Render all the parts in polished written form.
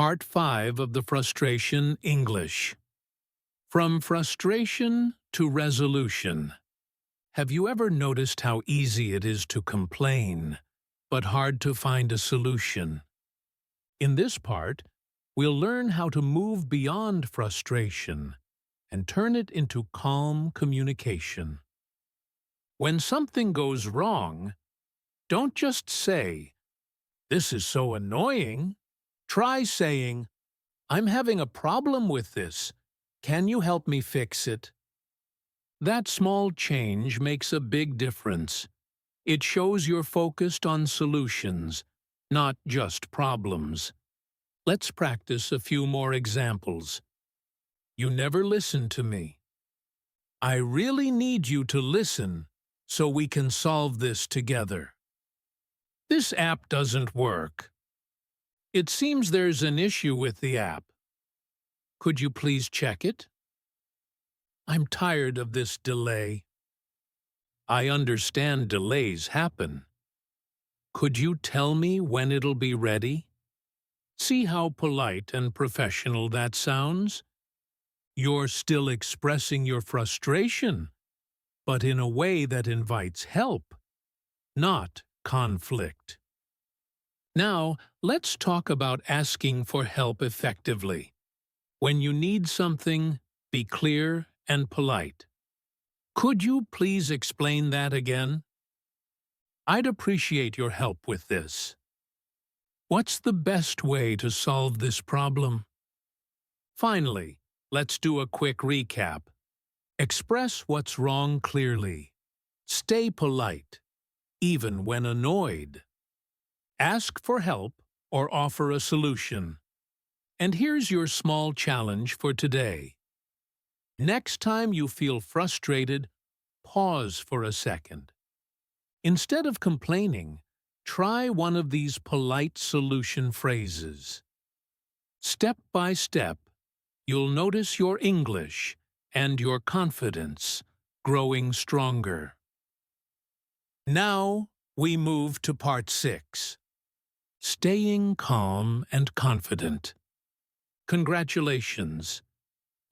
Part 5 of the Frustration English. From frustration to resolution. Have you ever noticed how easy it is to complain, but hard to find a solution? In this part, we'll learn how to move beyond frustration and turn it into calm communication. When something goes wrong, don't just say, "This is so annoying." Try saying, "I'm having a problem with this. Can you help me fix it?" That small change makes a big difference. It shows you're focused on solutions, not just problems. Let's practice a few more examples. "You never listen to me." "I really need you to listen so we can solve this together." "This app doesn't work." "It seems there's an issue with the app. Could you please check it?" "I'm tired of this delay." "I understand delays happen. Could you tell me when it'll be ready?" See how polite and professional that sounds? You're still expressing your frustration, but in a way that invites help, not conflict. Now, let's talk about asking for help effectively. When you need something, be clear and polite. "Could you please explain that again?" "I'd appreciate your help with this." "What's the best way to solve this problem?" Finally, let's do a quick recap. Express what's wrong clearly. Stay polite, even when annoyed. Ask for help or offer a solution. And here's your small challenge for today. Next time you feel frustrated, pause for a second. Instead of complaining, try one of these polite solution phrases. Step by step, you'll notice your English and your confidence growing stronger. Now we move to part 6. Staying calm and confident. Congratulations!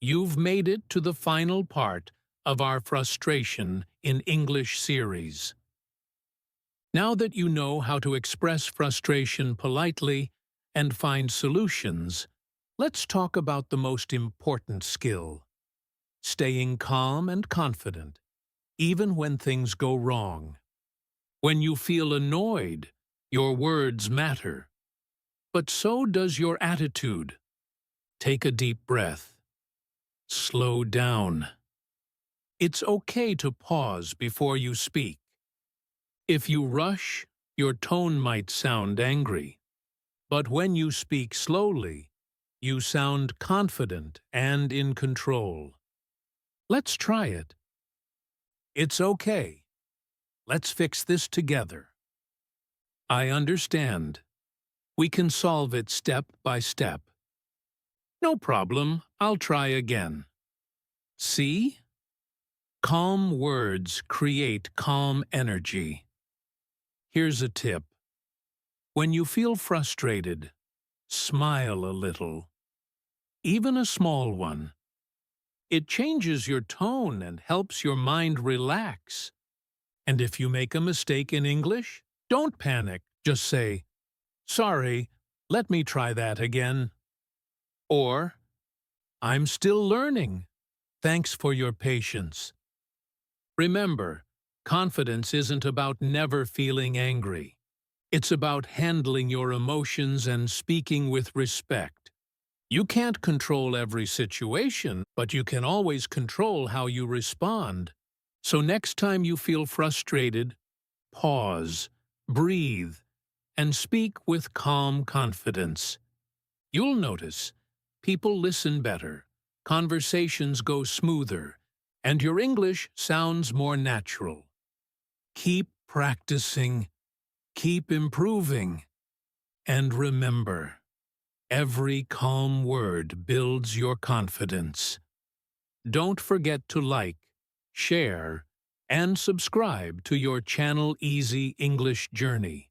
You've made it to the final part of our Frustration in English series. Now that you know how to express frustration politely and find solutions, let's talk about the most important skill: staying calm and confident, even when things go wrong. When you feel annoyed, your words matter. But so does your attitude. Take a deep breath. Slow down. It's okay to pause before you speak. If you rush, your tone might sound angry. But when you speak slowly, you sound confident and in control. Let's try it. "It's okay. Let's fix this together." "I understand. We can solve it step by step." "No problem. I'll try again." See? Calm words create calm energy. Here's a tip. When you feel frustrated, smile a little. Even a small one. It changes your tone and helps your mind relax. And if you make a mistake in English, don't panic. Just say, "Sorry, let me try that again." Or, "I'm still learning. Thanks for your patience." Remember, confidence isn't about never feeling angry. It's about handling your emotions and speaking with respect. You can't control every situation, but you can always control how you respond. So next time you feel frustrated, pause, breathe, and speak with calm confidence. You'll notice people listen better, conversations go smoother, and your English sounds more natural. Keep practicing, keep improving, and remember, every calm word builds your confidence. Don't forget to like, share, and subscribe to your channel Easy English Journey.